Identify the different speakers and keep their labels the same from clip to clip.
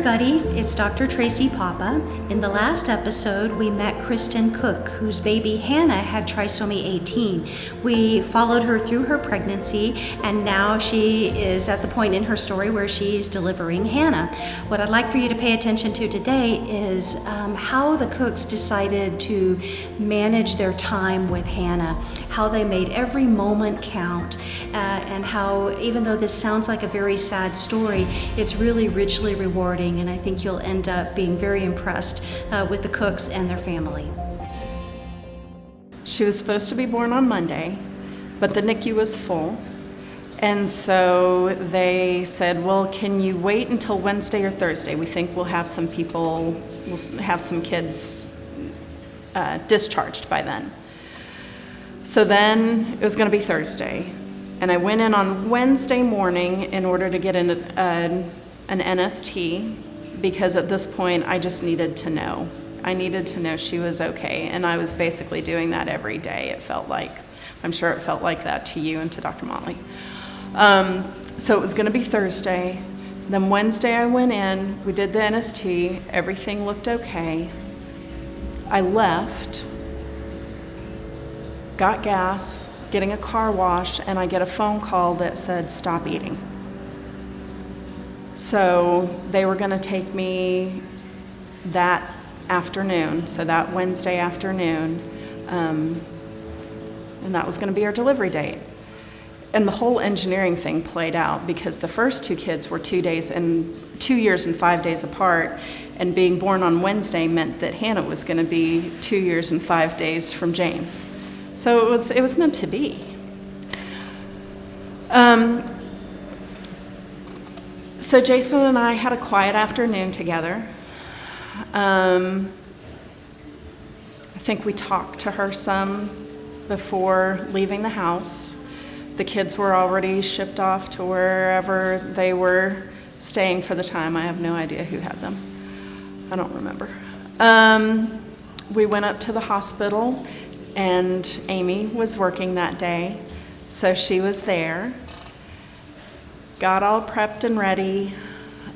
Speaker 1: everybody, it's Dr. Tracy Papa. In the last episode, we met Kristen Cook, whose baby Hannah had trisomy 18. We followed her through her pregnancy, and now she is at the point in her story where she's delivering Hannah. What I'd like for you to pay attention to today is how the Cooks decided to manage their time with Hannah, how they made every moment count, and how, even though this sounds like a very sad story, it's really richly rewarding, and I think you'll end up being very impressed with the Cooks and their family.
Speaker 2: She was supposed to be born on Monday, but the NICU was full, and so they said, well, can you wait until Wednesday or Thursday? We think we'll have some kids discharged by then. So then it was going to be Thursday, and I went in on Wednesday morning in order to get an NST, because at this point I just needed to know. I needed to know she was okay, and I was basically doing that every day, it felt like. I'm sure it felt like that to you and to Dr. Motley. So it was going to be Thursday. Then Wednesday I went in, we did the NST, everything looked okay. I left, got gas, getting a car wash, and I get a phone call that said, stop eating. So they were going to take me that afternoon, so that Wednesday afternoon, and that was going to be our delivery date. And the whole engineering thing played out because the first two kids were 2 years and 5 days apart, and being born on Wednesday meant that Hannah was going to be 2 years and 5 days from James. So it was meant to be. So Jason and I had a quiet afternoon together. I think we talked to her some before leaving the house. The kids were already shipped off to wherever they were staying for the time. I have no idea who had them. I don't remember. We went up to the hospital, and Amy was working that day, so she was there. Got all prepped and ready,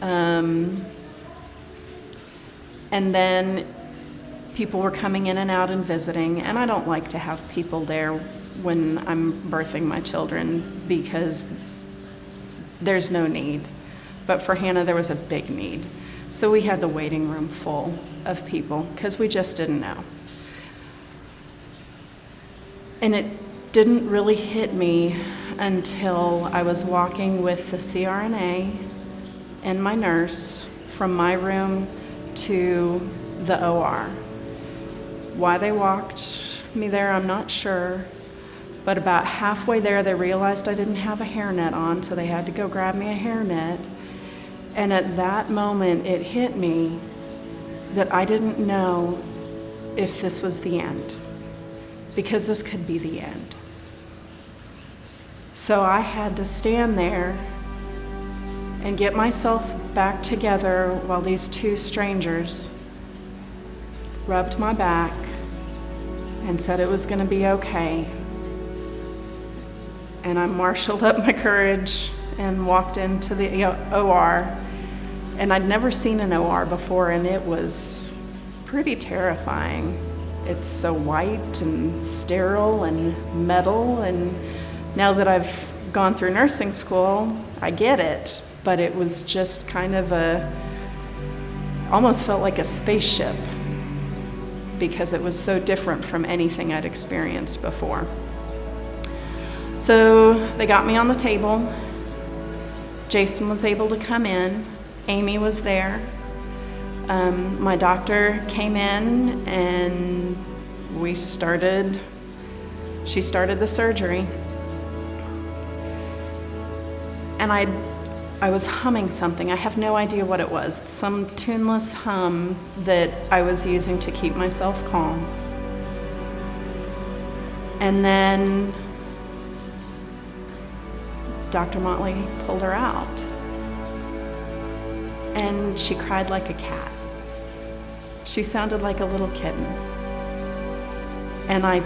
Speaker 2: and then people were coming in and out and visiting, and I don't like to have people there when I'm birthing my children because there's no need. But for Hannah, there was a big need. So we had the waiting room full of people because we just didn't know. And it didn't really hit me until I was walking with the CRNA and my nurse from my room to the OR. Why they walked me there, I'm not sure. But about halfway there, they realized I didn't have a hairnet on, so they had to go grab me a hairnet. And at that moment, it hit me that I didn't know if this was the end, because this could be the end. So I had to stand there and get myself back together while these two strangers rubbed my back and said it was going to be okay. And I marshaled up my courage and walked into the OR. And I'd never seen an OR before, and it was pretty terrifying. It's so white and sterile and metal, and now that I've gone through nursing school, I get it, but it was just kind of almost felt like a spaceship because it was so different from anything I'd experienced before. So they got me on the table. Jason was able to come in. Amy was there. My doctor came in and she started the surgery. And I was humming something. I have no idea what it was. Some tuneless hum that I was using to keep myself calm. And then Dr. Motley pulled her out. And she cried like a cat. She sounded like a little kitten. And I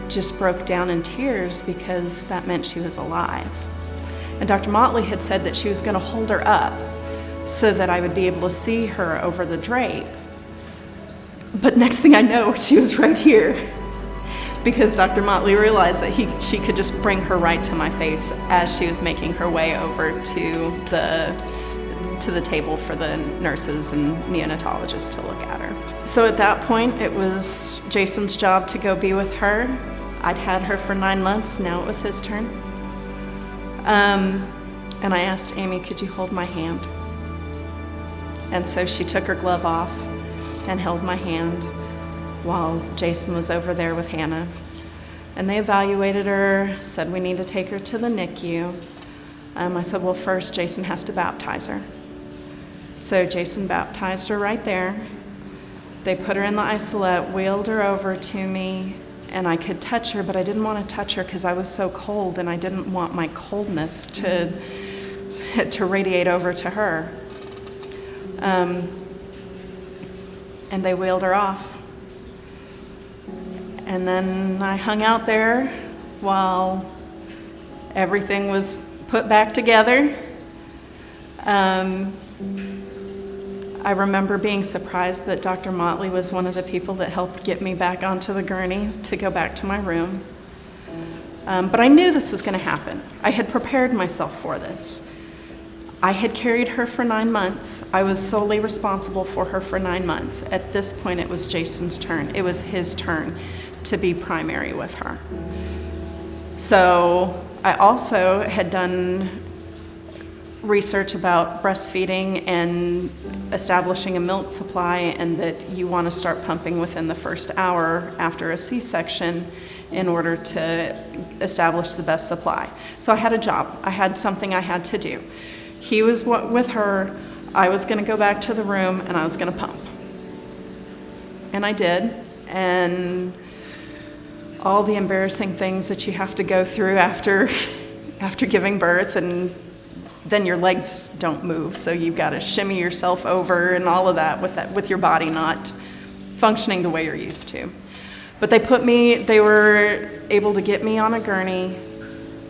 Speaker 2: just broke down in tears because that meant she was alive. And Dr. Motley had said that she was going to hold her up so that I would be able to see her over the drape. But next thing I know, she was right here, because Dr. Motley realized that she could just bring her right to my face as she was making her way over to the table for the nurses and neonatologists to look at her. So at that point, it was Jason's job to go be with her. I'd had her for 9 months, now it was his turn. And I asked Amy, could you hold my hand? And so she took her glove off and held my hand while Jason was over there with Hannah. And they evaluated her, said we need to take her to the NICU. I said, well, first Jason has to baptize her. So Jason baptized her right there. They put her in the isolette, wheeled her over to me, and I could touch her, but I didn't want to touch her because I was so cold, and I didn't want my coldness to radiate over to her. And they wheeled her off. And then I hung out there while everything was put back together. I remember being surprised that Dr. Motley was one of the people that helped get me back onto the gurney to go back to my room. But I knew this was going to happen. I had prepared myself for this. I had carried her for 9 months. I was solely responsible for her for 9 months. At this point, it was Jason's turn. It was his turn to be primary with her. So I also had done research about breastfeeding and establishing a milk supply, and that you want to start pumping within the first hour after a C-section in order to establish the best supply. So I had a job. I had something I had to do. He was with her. I was going to go back to the room and I was going to pump. And I did. And all the embarrassing things that you have to go through after giving birth, and then your legs don't move, so you've got to shimmy yourself over and all of that with your body not functioning the way you're used to. But they were able to get me on a gurney,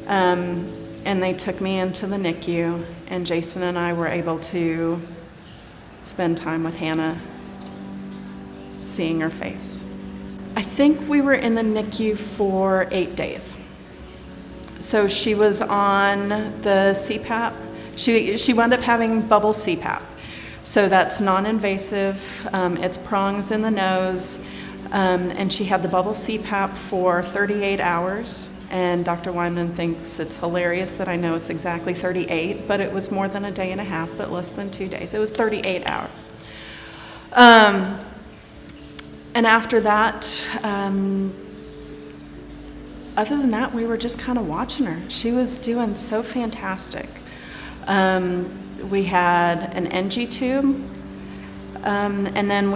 Speaker 2: and they took me into the NICU, and Jason and I were able to spend time with Hannah, seeing her face. I think we were in the NICU for 8 days. So she was on the CPAP. She wound up having bubble CPAP. So that's non-invasive. It's prongs in the nose. And she had the bubble CPAP for 38 hours. And Dr. Wyman thinks it's hilarious that I know it's exactly 38, but it was more than a day and a half, but less than 2 days. It was 38 hours. And after that, other than that, we were just kind of watching her. She was doing so fantastic. We had an NG tube, and then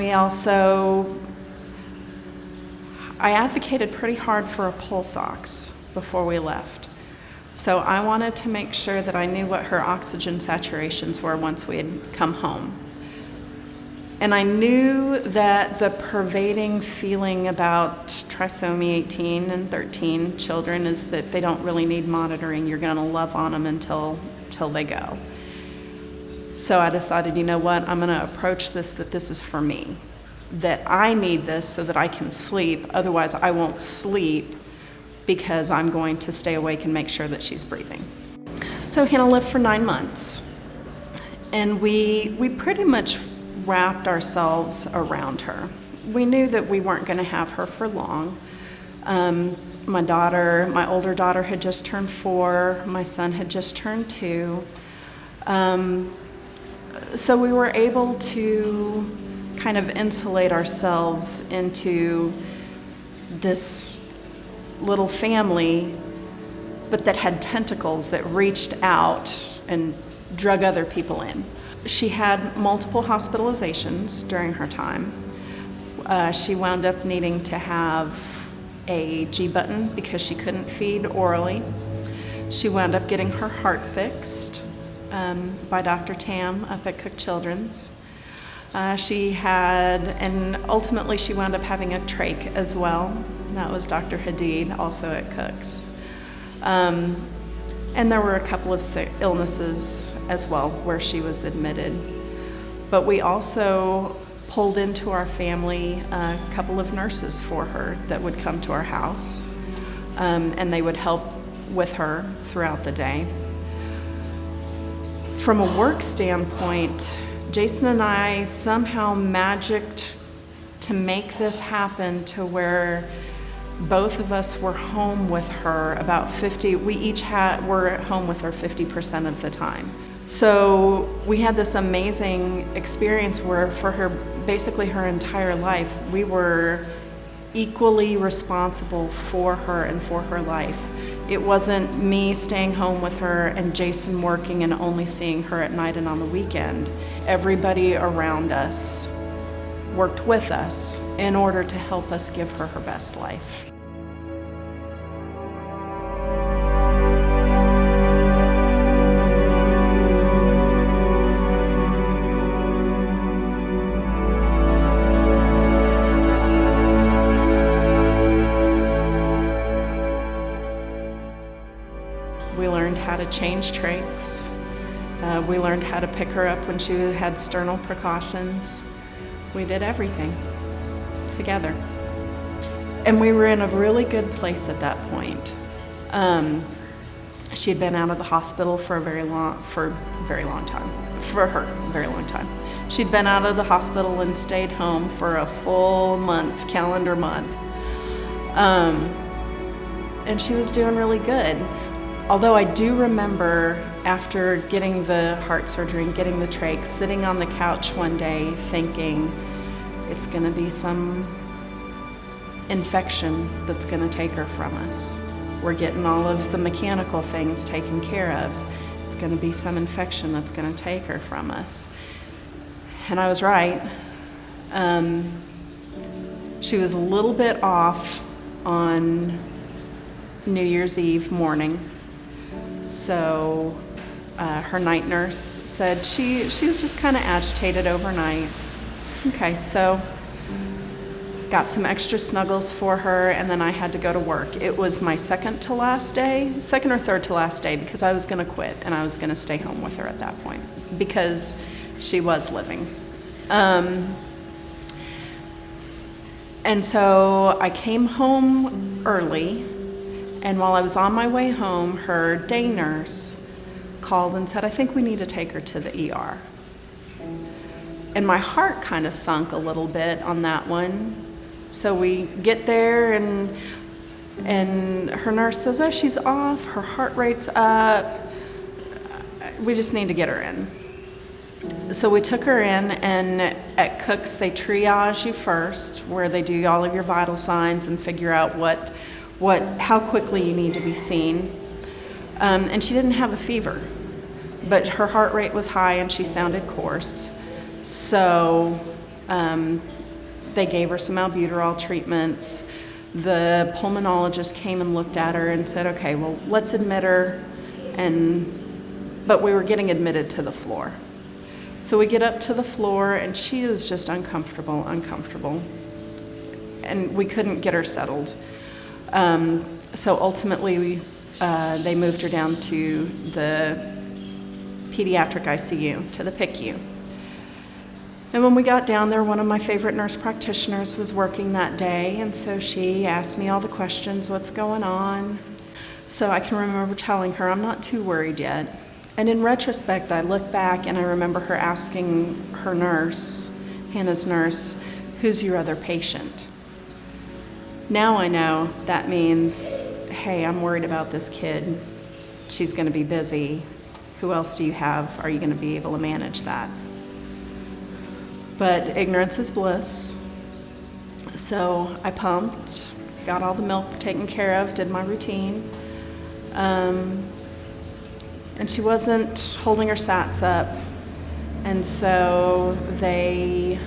Speaker 2: I advocated pretty hard for a pulse ox before we left. So I wanted to make sure that I knew what her oxygen saturations were once we had come home. And I knew that the pervading feeling about Trisomy 18 and 13 children is that they don't really need monitoring. You're going to love on them until they go. So I decided, you know what, I'm going to approach this that this is for me, that I need this so that I can sleep. Otherwise, I won't sleep because I'm going to stay awake and make sure that she's breathing. So Hannah lived for 9 months, and we pretty much wrapped ourselves around her. We knew that we weren't going to have her for long. My older daughter had just turned 4, my son had just turned 2. So we were able to kind of insulate ourselves into this little family, but that had tentacles that reached out and drug other people in. She had multiple hospitalizations during her time. She wound up needing to have a G-button because she couldn't feed orally. She wound up getting her heart fixed by Dr. Tam up at Cook Children's. And ultimately she wound up having a trach as well. That was Dr. Hadid, also at Cook's. And there were a couple of illnesses as well where she was admitted. But we also pulled into our family a couple of nurses for her that would come to our house, and they would help with her throughout the day. From a work standpoint, Jason and I somehow magicked to make this happen to where both of us were home with her about 50, we each were at home with her 50% of the time. So we had this amazing experience where for her, basically her entire life, we were equally responsible for her and for her life. It wasn't me staying home with her and Jason working and only seeing her at night and on the weekend. Everybody around us worked with us in order to help us give her her best life. We learned how to change trachs. We learned how to pick her up when she had sternal precautions. We did everything together. And we were in a really good place at that point. She had been out of the hospital for a very long time. She'd been out of the hospital and stayed home for a full month, calendar month. And she was doing really good. Although I do remember after getting the heart surgery and getting the trach, sitting on the couch one day thinking, it's gonna be some infection that's gonna take her from us. We're getting all of the mechanical things taken care of. It's gonna be some infection that's gonna take her from us. And I was right. She was a little bit off on New Year's Eve morning. So her night nurse said she was just kind of agitated overnight. Okay, so got some extra snuggles for her, and then I had to go to work. It was my second or third to last day, because I was going to quit and I was going to stay home with her at that point because she was living. And so I came home early. And while I was on my way home, her day nurse called and said, I think we need to take her to the ER. And my heart kind of sunk a little bit on that one. So we get there and her nurse says, oh, she's off, her heart rate's up. We just need to get her in. So we took her in, and at Cook's they triage you first, where they do all of your vital signs and figure out how quickly you need to be seen. And she didn't have a fever, but her heart rate was high and she sounded coarse. So they gave her some albuterol treatments. The pulmonologist came and looked at her and said, okay, well, let's admit her. But we were getting admitted to the floor. So we get up to the floor and she was just uncomfortable. And we couldn't get her settled. So ultimately, they moved her down to the pediatric ICU, to the PICU. And when we got down there, one of my favorite nurse practitioners was working that day, and so she asked me all the questions, what's going on? So I can remember telling her, I'm not too worried yet. And in retrospect, I look back and I remember her asking her nurse, Hannah's nurse, who's your other patient? Now I know that means, hey, I'm worried about this kid. She's going to be busy. Who else do you have? Are you going to be able to manage that? But ignorance is bliss. So I pumped, got all the milk taken care of, did my routine. And she wasn't holding her sats up. And so they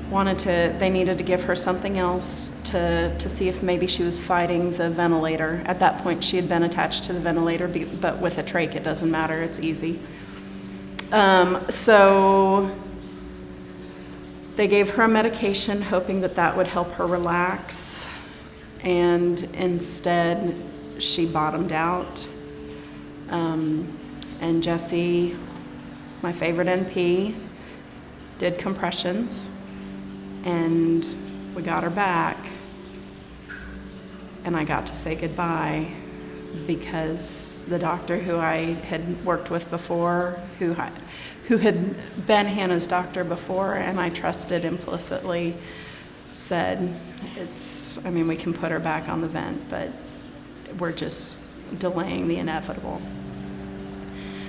Speaker 2: needed to give her something else to see if maybe she was fighting the ventilator. At that point, she had been attached to the ventilator, but with a trach, it doesn't matter, it's easy. So they gave her a medication, hoping that would help her relax, and instead, she bottomed out. And Jesse, my favorite NP, did compressions, and we got her back, and I got to say goodbye because the doctor who I had worked with before, who had been Hannah's doctor before and I trusted implicitly, said, we can put her back on the vent, but we're just delaying the inevitable.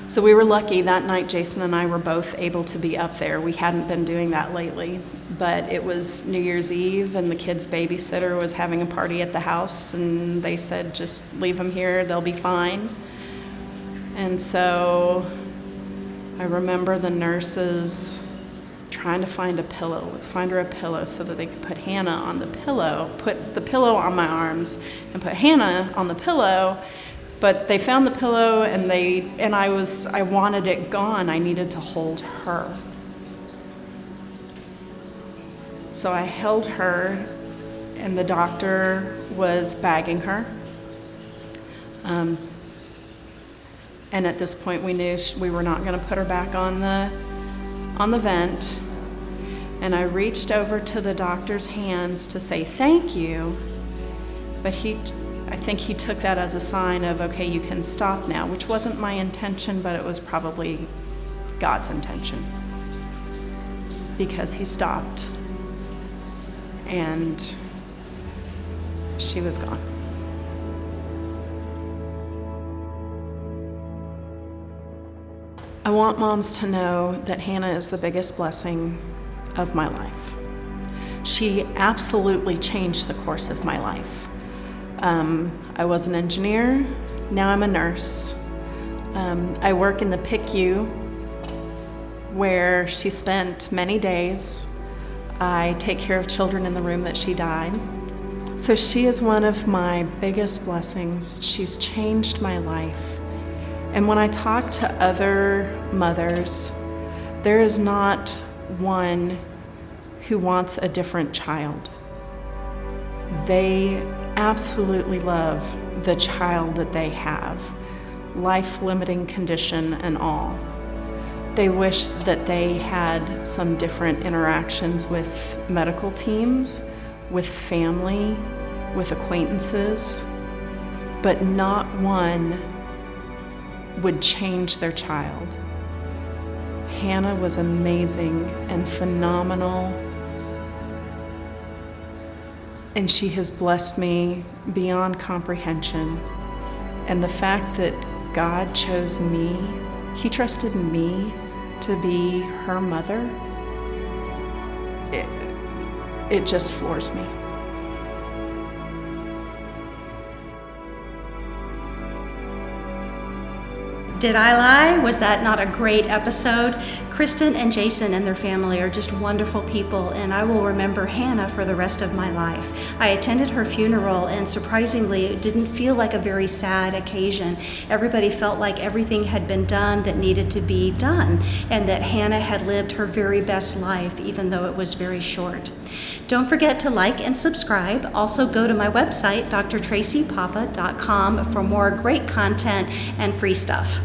Speaker 2: So we were lucky that night. Jason and I were both able to be up there. We hadn't been doing that lately, but it was New Year's Eve and the kids' babysitter was having a party at the house, and they said, just leave them here, they'll be fine. And so I remember the nurses trying to find a pillow. Let's find her a pillow so that they could put Hannah on the pillow, put the pillow on my arms and put Hannah on the pillow. But they found the pillow and I wanted it gone. I needed to hold her. So I held her, and the doctor was bagging her. And at this point we knew we were not going to put her back on the vent. And I reached over to the doctor's hands to say thank you, but I think he took that as a sign of, okay, you can stop now, which wasn't my intention, but it was probably God's intention, because he stopped and she was gone. I want moms to know that Hannah is the biggest blessing of my life. She absolutely changed the course of my life. I was an engineer, now I'm a nurse. I work in the PICU, where she spent many days. I take care of children in the room that she died. So she is one of my biggest blessings. She's changed my life. And when I talk to other mothers, there is not one who wants a different child. They absolutely love the child that they have, life-limiting condition and all. They wish that they had some different interactions with medical teams, with family, with acquaintances, but not one would change their child. Hannah was amazing and phenomenal, and she has blessed me beyond comprehension. And the fact that God chose me, he trusted me to be her mother, it just floors me.
Speaker 1: Did I lie? Was that not a great episode? Kristen and Jason and their family are just wonderful people, and I will remember Hannah for the rest of my life. I attended her funeral, and surprisingly, it didn't feel like a very sad occasion. Everybody felt like everything had been done that needed to be done, and that Hannah had lived her very best life, even though it was very short. Don't forget to like and subscribe. Also go to my website, drtracypapa.com, for more great content and free stuff.